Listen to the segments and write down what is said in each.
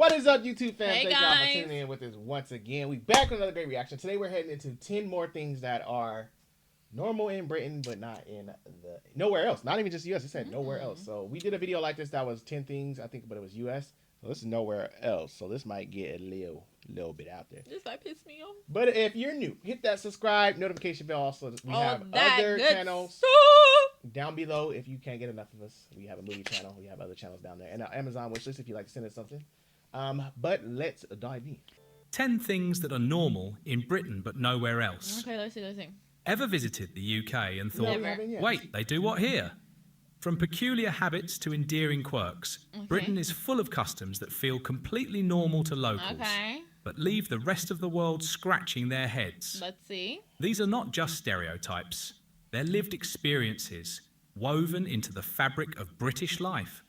What is up, YouTube fam? Hey Thank y'all guys. for tuning in with us once again. We back with another great reaction. Today we're heading into 10 more things that are normal in Britain, but not in the nowhere else. Not even just US. It said nowhere else. So we did a video like this that was 10 things, I think, but it was US. So this is nowhere else. So this might get a little bit out there. This might piss me off. But if you're new, hit that subscribe, notification bell. Also, we have that other good channels stuff. down below. If you can't get enough of us, we have a movie channel. We have other channels down there, and our Amazon wishlist if you'd like to send us something. But let's dive in. 10 things that are normal in Britain but nowhere else. Okay, let's see. Ever visited the UK and thought, Never. wait, they do what here? From peculiar habits to endearing quirks, Britain is full of customs that feel completely normal to locals, but leave the rest of the world scratching their heads. Let's see. These are not just stereotypes. They're lived experiences, woven into the fabric of British life.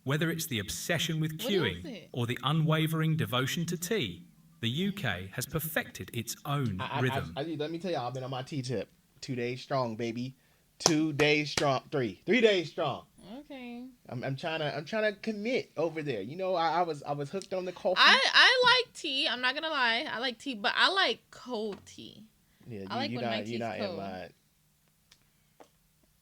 Whether it's the obsession with queuing or the unwavering devotion to tea, the UK has perfected its own rhythm. Let me tell you, I've been on my tea tip. 2 days strong, baby. 2 days strong. 3 days strong. Okay. I'm trying to commit over there. You know, I was hooked on the coffee. I like tea. I'm not gonna lie. I like tea, but I like cold tea. Yeah, I like when my tea's not cold. in my.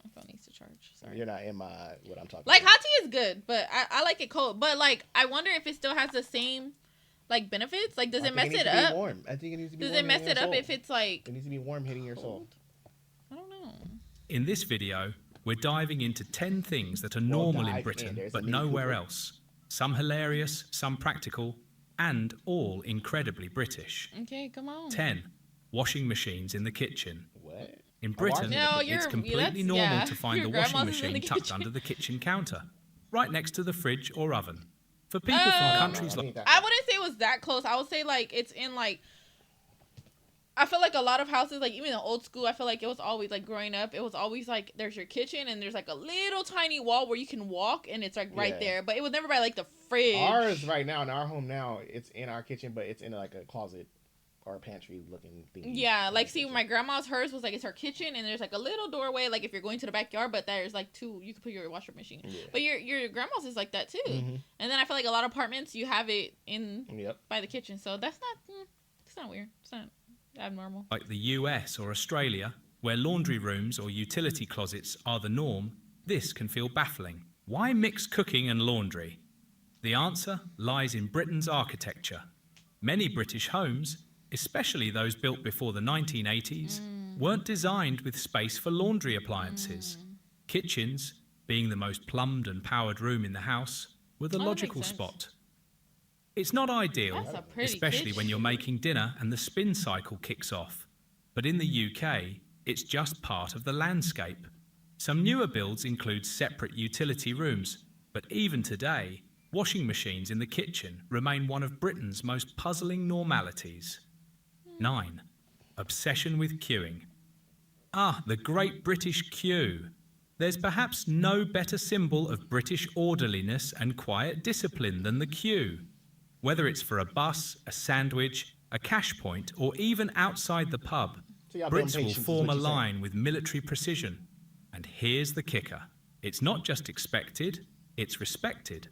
My phone needs to charge. Sorry. You're not in my what I'm talking. Like about. hot tea is good, but I like it cold. But like I wonder if it still has the same like benefits. Like does it mess it up? Warm. I think it needs to be does warm. it mess it up if it's like? It needs to be warm hitting your soul. I don't know. In this video, we're diving into 10 things that are normal in Britain but nowhere else. Some hilarious, some practical, and all incredibly British. Okay, come on. 10. Washing machines in the kitchen. What? In Britain, it's completely normal to find the washing machine tucked under the kitchen counter, right next to the fridge or oven. For people from countries like... I wouldn't say it was that close. I would say like it's in like... I feel like a lot of houses, like even in old school, I feel like it was always like growing up, it was always like there's your kitchen and there's like a little tiny wall where you can walk and it's like right there. But it was never by like the fridge. Ours right now, in our home now, it's in our kitchen, but it's in like a closet or a pantry looking thing. Yeah, like see my grandma's, hers was like it's her kitchen and there's like a little doorway like if you're going to the backyard, but there's like two, you can put your washer machine. Yeah. But your grandma's is like that too. And then I feel like a lot of apartments you have it in by the kitchen. So that's not, it's not weird. It's not abnormal. Like the US or Australia, where laundry rooms or utility closets are the norm, this can feel baffling. Why mix cooking and laundry? The answer lies in Britain's architecture. Many British homes, especially those built before the 1980s, weren't designed with space for laundry appliances. Kitchens, being the most plumbed and powered room in the house, were the logical spot. It's not ideal, especially when you're making dinner and the spin cycle kicks off. But in the UK, it's just part of the landscape. Some newer builds include separate utility rooms, but even today, washing machines in the kitchen remain one of Britain's most puzzling normalities. 9. Obsession with queuing. Ah, the great British queue. There's perhaps no better symbol of British orderliness and quiet discipline than the queue. Whether it's for a bus, a sandwich, a cash point, or even outside the pub, Brits will form a line with military precision. And here's the kicker. It's not just expected, it's respected.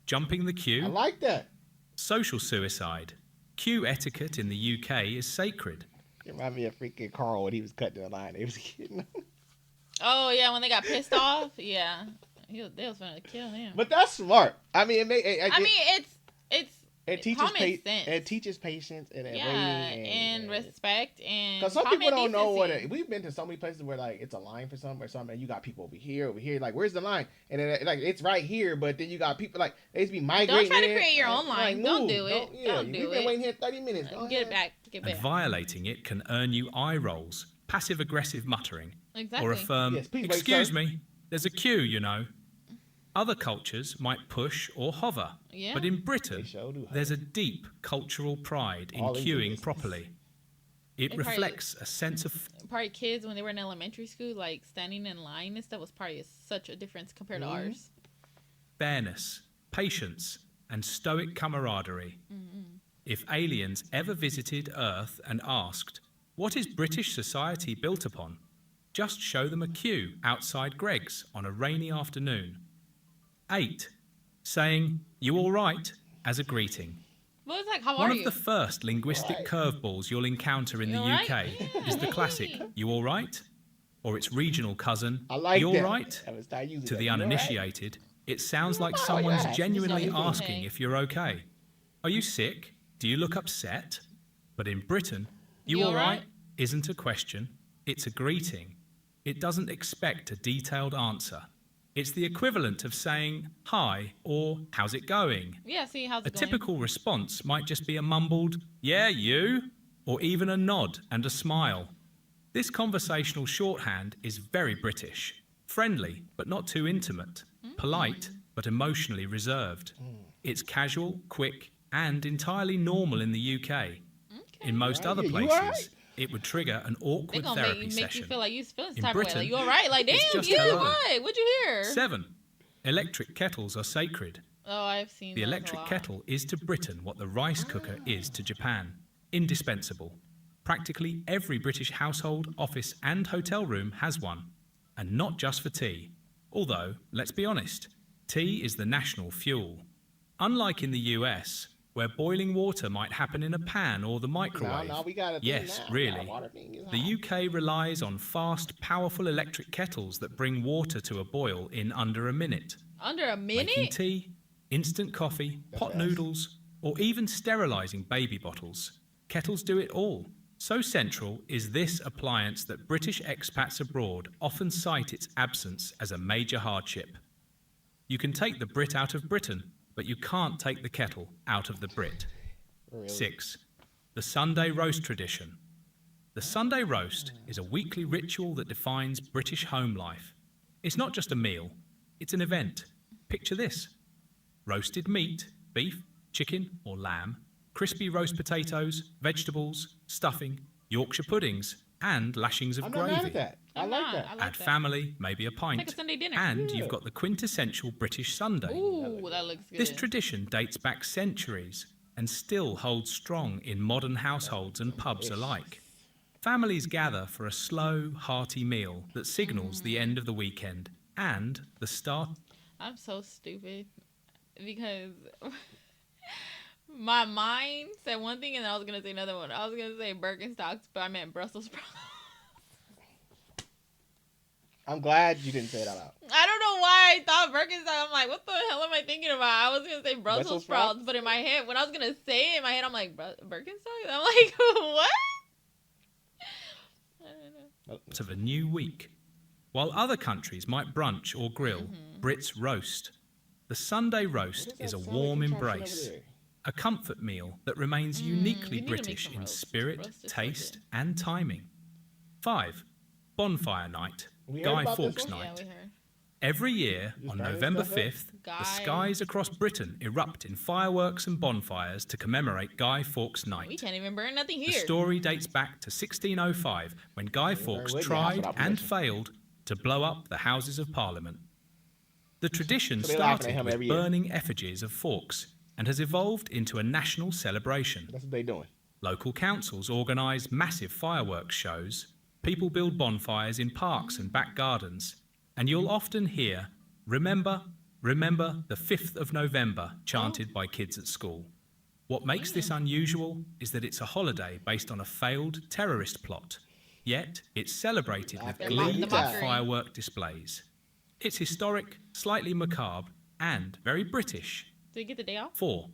Jumping the queue. I like that. Social suicide. Queue etiquette in the UK is sacred. It reminded me of freaking Carl when he was cutting the line. He was kidding. Oh, yeah, when they got pissed off? Yeah. They was trying to kill him. But that's smart. I mean, it teaches patience and waiting and respect and because some people don't know what we've been to so many places where like it's a line for something or something and you got people over here like where's the line and then like it's right here but then you got people like they used to be migrating. Don't try to create your own line. Don't do it. Don't do it. We've been waiting here 30 minutes. Get back. And violating it can earn you eye rolls, passive aggressive muttering, or a firm "Excuse me, there's a queue, you know." Other cultures might push or hover, but in Britain, there's a deep cultural pride in queuing properly. It reflects a sense of... Probably kids, when they were in elementary school, like standing in line and stuff was probably such a difference compared to ours. Fairness, patience, and stoic camaraderie. If aliens ever visited Earth and asked, what is British society built upon? Just show them a queue outside Greg's on a rainy afternoon. 8. Saying, you all right? as a greeting. Well, it's like, how One are of you? the first linguistic curveballs you'll encounter in You the alright? UK is the classic, you all right? Or its regional cousin, I like you all that. right? I'm gonna start using To that. the You all right? uninitiated, it sounds like How you someone's at? genuinely Just like, asking okay. if you're okay. Are you sick? Do you look upset? But in Britain, you all right isn't a question, it's a greeting. It doesn't expect a detailed answer. It's the equivalent of saying hi or how's it going? Yeah, see, how's A it going? typical response might just be a mumbled, yeah, you, or even a nod and a smile. This conversational shorthand is very British, friendly but not too intimate, polite but emotionally reserved. It's casual, quick, and entirely normal in the UK. In most other Yeah, you places, alright? it would trigger an They awkward gonna therapy make you session. feel like you feeling In type of way. Britain, Like, you alright? Like, damn, it's just you hello. what? What'd you hear? 7. Electric kettles are sacred. Oh, I've seen The those a electric lot. kettle is to Britain what the rice cooker is to Japan. Indispensable. Practically every British household, office, and hotel room has one. And not just for tea. Although, let's be honest, tea is the national fuel. Unlike in the US, where boiling water might happen in a pan or the microwave. No, we got a thing Yes, now. really. Our water thing is hot. The UK relies on fast, powerful electric kettles that bring water to a boil in under a minute. Under a Making minute? tea, instant coffee, pot noodles, or even sterilising baby bottles. Kettles do it all. So central is this appliance that British expats abroad often cite its absence as a major hardship. You can take the Brit out of Britain, but you can't take the kettle out of the Brit. Really? 6. The Sunday roast tradition. The Sunday roast is a weekly ritual that defines British home life. It's not just a meal, it's an event. Picture this. Roasted meat, beef, chicken or lamb, crispy roast potatoes, vegetables, stuffing, Yorkshire puddings, and lashings of I'm not gravy. mad at that. I I'm like not. that. I like Add that. family, maybe a pint, Like a Sunday dinner. and Yeah. you've got the quintessential British Sunday. Ooh, that looks good. This tradition dates back centuries and still holds strong in modern households and pubs alike. Families gather for a slow, hearty meal that signals the end of the weekend and the start. I'm so stupid because my mind said one thing and I was gonna say another one. I was gonna say Birkenstocks, but I meant Brussels sprouts. I'm glad you didn't say it out loud. I don't know why I thought Birkenstock. I'm like, what the hell am I thinking about? I was gonna say Brussels Brussels sprouts, sprouts? but in my head, when I was gonna say it in my head, I'm like, Birkenstock? I'm like, what? I don't know. of a new week. While other countries might brunch or grill, Brits roast. The Sunday roast is a warm embrace, a comfort meal that remains uniquely you need to make British some in roast. spirit, Roast is so taste, good. and timing. 5. Bonfire night, We heard Guy about this Fawkes one? Yeah, night. we heard. Every year, Just on burning November stuff up? 5th, Guy- the skies across Britain erupt in fireworks and bonfires to commemorate Guy Fawkes We night. can't even burn nothing The here. story dates back to 1605 when Guy Fawkes with me, tried without and permission. failed to blow up the Houses of Parliament. The tradition So they laughing at started him with every year. burning effigies of Fawkes and has evolved into a national celebration. That's what they doing. Local councils organise massive fireworks shows, people build bonfires in parks and back gardens, and you'll often hear, "Remember, remember the 5th of November," chanted by kids at school. What makes this unusual is that it's a holiday based on a failed terrorist plot, yet it's celebrated with The glee and mockery. firework displays. It's historic, slightly macabre, and very British. Did you get the day off? 4.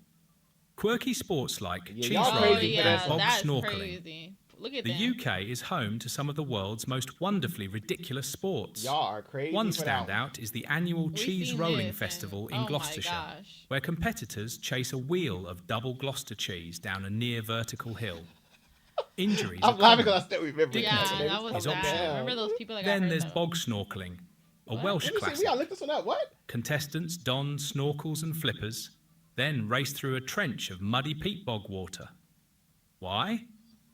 Quirky sports like Yeah, cheese y'all Oh crazy riding for yeah, and bog that's snorkeling. crazy. Look at The them. UK is home to some of the world's most wonderfully ridiculous sports. Y'all are crazy. One for that one. standout is the annual We've cheese seen rolling this, and- festival oh in my Gloucestershire, gosh. where competitors chase a wheel of double Gloucester cheese down a near vertical hill. Injuries are I'm laughing common. because I still remember. Yeah, Dignity that was is bad. optional. Remember those people that got Then hurt there's in the- bog snorkeling, a What? Welsh Let me see. We classic. gotta look this one up. What? Contestants don snorkels and flippers, then race through a trench of muddy peat bog water. Why?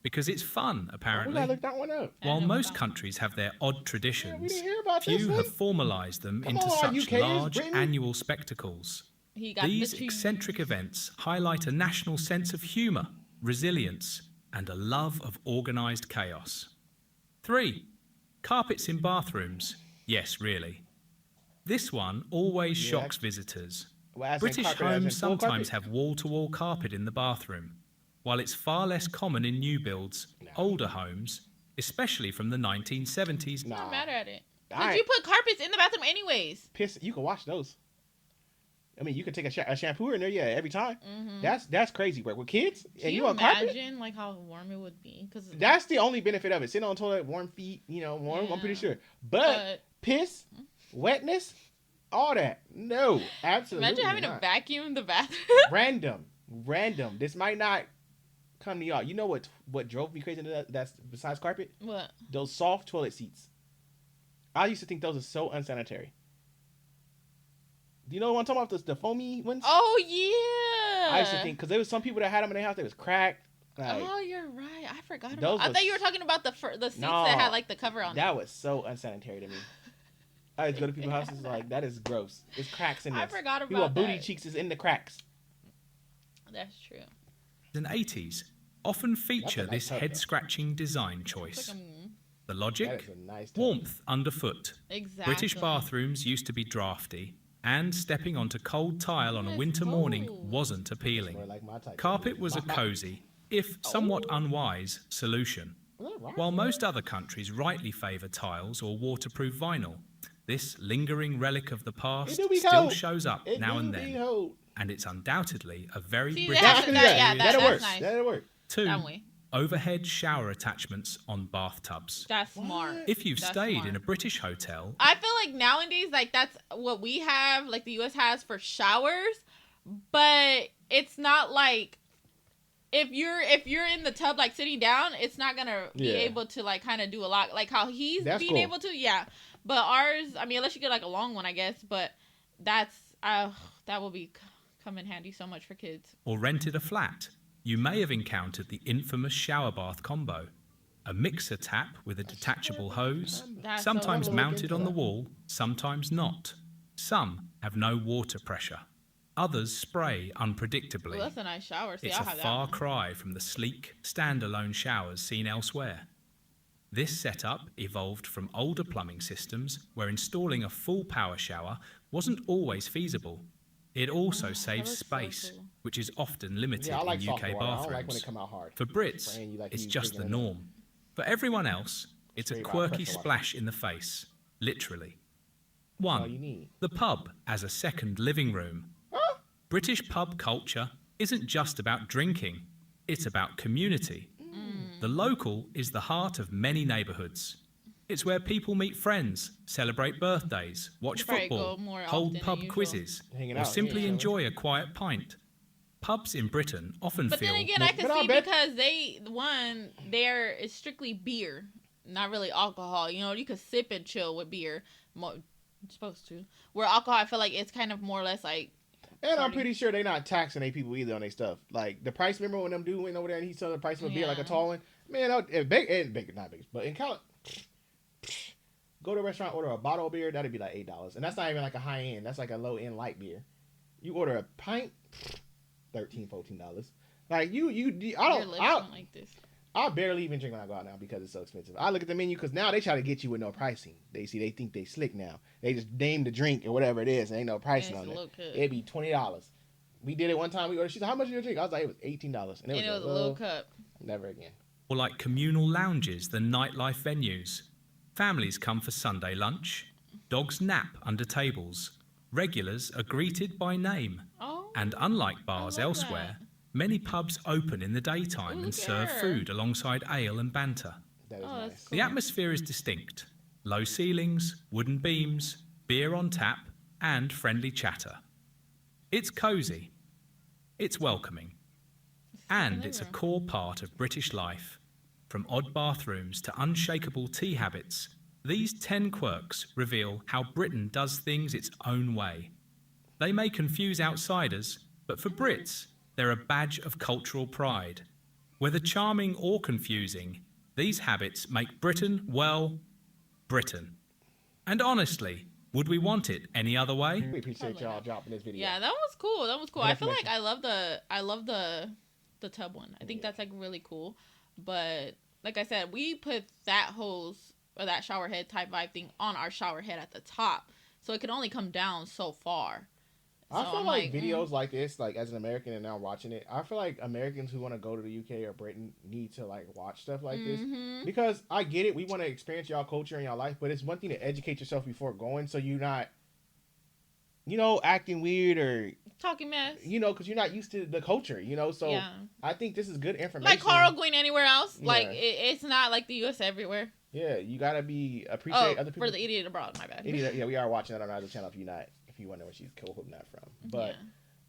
Because it's fun, We apparently. gotta look that one up. While know most about- countries have their odd traditions, didn't hear about this few one. have formalised them Come into on, such UKers, large Britain. annual spectacles. He got These the cheese. eccentric events highlight a national sense of humour, resilience, and a love of organised chaos. 3. Carpets in bathrooms. Yes, really. This one always Yeah. shocks visitors. Well, as in British carpet, as in homes full sometimes carpet? have wall-to-wall carpet in the bathroom, while it's far less common in new builds, older homes, especially from the 1970s. I'm Nah. not mad at it. I Because ain't- you put carpets in the bathroom anyways. Piss. You can wash those. I mean, you can take a shampoo in there, yeah, every time. Mm-hmm. That's crazy work with kids. Can And you on carpet. imagine like how warm it would be? Because That's the only benefit of it. Sitting on the toilet, warm feet, warm. I'm pretty Yeah. sure. But piss, wetness, all that. No, absolutely. imagine having not. to vacuum the bathroom. Random. This might not come to y'all. You know what drove me crazy into that's besides carpet? What? Those soft toilet seats. I used to think those are so unsanitary. Do you know what I'm talking about? The foamy ones? Oh yeah. I used to think, because there was some people that had them in their house, they was cracked. Like, Oh, you're right. I forgot about. Those I was- thought you were talking about the seats No. that had like the cover on. that was so unsanitary to me. I just go to people's houses like, that is gross. There's cracks in this. I forgot about People booty that. cheeks is in the cracks. That's true. And 80s often feature nice this tub, though. head-scratching design It's choice. like The That logic? is a nice tub. Warmth underfoot. exactly. British bathrooms used to be drafty, and stepping onto cold tile on a Yes, winter morning cold. wasn't appealing. More like my type. Carpet was a cosy, if somewhat unwise, solution. Was that right? While most other countries rightly favour tiles or waterproof vinyl, this lingering relic of the past It do be still cold. shows up It now do and be then, cold. and it's undoubtedly a very See, British Yeah, I That- can do that- that. yeah, That'll that's work. nice. That'll work. Two, That way. overhead shower attachments on bathtubs. That's smart. If you've That's stayed smart. in a British hotel, I feel like nowadays, like that's what we have, like the U.S. has for showers, but it's not like if you're in the tub like sitting down, it's not gonna be Yeah. able to like kind of do a lot like how he's That's being cool. able to. Yeah, but ours, I mean, unless you get like a long one, I guess. But that's that will be come in handy so much for kids. or rented a flat, you may have encountered the infamous shower bath combo. A mixer tap with a detachable hose, That's sometimes so I'll look mounted into on the that. wall, sometimes not. Some have no water pressure. Others spray unpredictably. Well, that's a nice shower. See, It's I'll a have that far one. cry from the sleek, standalone showers seen elsewhere. This setup evolved from older plumbing systems where installing a full power shower wasn't always feasible. It also saves looks so space, cool. which is often limited Yeah, I like in soft UK water. I don't like when bathrooms. it come out hard. For Brits, Spraying you like it's you just the drinking it up. norm. For everyone else, it's a Straight out quirky pressure water. splash in the face, literally. all 1. you need. The pub as a second living room. British pub culture isn't just about drinking, it's about community. The local is the heart of many neighbourhoods. It's where people meet friends, celebrate birthdays, watch You probably football, go more often hold than pub usual. quizzes, Hanging or out, simply yeah. enjoy a quiet pint. Pubs in Britain often But feel then again, more I can But I see bet- because there is strictly beer, not really alcohol. You know, you could sip and chill with beer. You're supposed to. Where alcohol, I feel like it's kind of more or less like. And I'm Party. pretty sure they're not taxing their people either on their stuff. Like the price, remember when them dude went over there and he saw the price of a beer like a Yeah. tall one? Man, not Vegas, but in Cali, go to a restaurant, order a bottle of beer, that'd be like $8. And that's not even like a high end. That's like a low end light beer. You order a pint, $13, $14. Like Your lips went like this. I barely even drink when I go out now because it's so expensive. I look at the menu because now they try to get you with no pricing. They think they slick now. They just name the drink or whatever it is. And ain't no pricing And on it's a it. little cup. It'd be $20. We did it one time. We ordered. She said, "How much is your drink?" I was like, "It was $18." And And it was a little cup. Never again. more like communal lounges than nightlife venues. Families come for Sunday lunch. Dogs nap under tables. Regulars are greeted by name. Oh. And unlike bars love elsewhere, many pubs open in the daytime Ooh, and look serve at her. food alongside ale and banter. That is Oh, that's nice. cool. The atmosphere is distinct. Low ceilings, wooden beams, beer on tap, and friendly chatter. It's cosy. It's welcoming. And it's a core part of British life. From odd bathrooms to unshakable tea habits, these 10 quirks reveal how Britain does things its own way. They may confuse outsiders, but for Brits, they're a badge of cultural pride. Whether charming or confusing, these habits make Britain, well, Britain. And honestly, would we want it any other way? We appreciate Totally y'all not. dropping this video. Yeah, that was cool. That was cool. Good I feel like information. I love the tub one. I think that's like really cool. But like I said, we put that hose or that shower head type vibe thing on our shower head at the top, so it could only come down so far. I feel like videos like this, like as an American and now watching it, I feel like Americans who want to go to the UK or Britain need to like watch stuff like this, because I get it. We want to experience y'all culture in y'all life, but it's one thing to educate yourself before going, so you're not, you know, acting weird or talking mess. You know, because you're not used to the culture. You know, so I think this is good information. Like Carl going anywhere else, like it's not like the U.S. everywhere. Yeah, you gotta appreciate other people. For the idiot abroad, my bad. Yeah, we are watching that on our other channel. If you wonder where she's quoting that from, but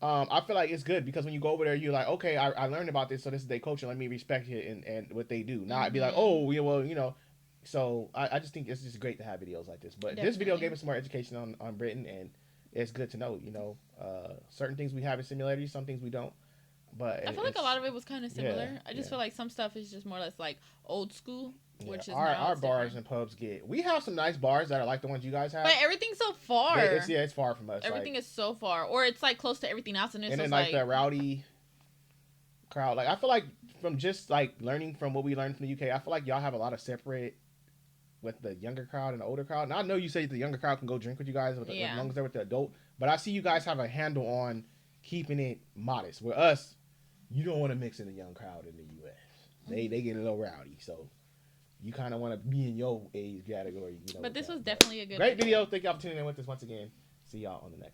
I feel like it's good because when you go over there, you're like, okay, I learned about this, so this is their culture. Let me respect it and what they do. Not be like, oh, yeah, well, you know. So I just think it's just great to have videos like this. But this video gave us more education on Britain, and it's good to know. You know, certain things we have in similarities, some things we don't. But I feel like a lot of it was kind of similar. I just feel like some stuff is just more or less like old school. Which is our bars and pubs we have some nice bars that are like the ones you guys have, but everything's so far. It's far from us. Everything is so far, or it's like close to everything else, and then like the rowdy crowd. Like I feel like from just like learning from what we learned from the UK, I feel like y'all have a lot of separate with the younger crowd and the older crowd. And I know you say the younger crowd can go drink with you guys as long as they're with the adult, but I see you guys have a handle on keeping it modest. With us, you don't want to mix in the young crowd in the US. They get a little rowdy, so. You kind of want to be in your age category. You know, but this was definitely a good great video. Thank y'all for tuning in with us once again. See y'all on the next one.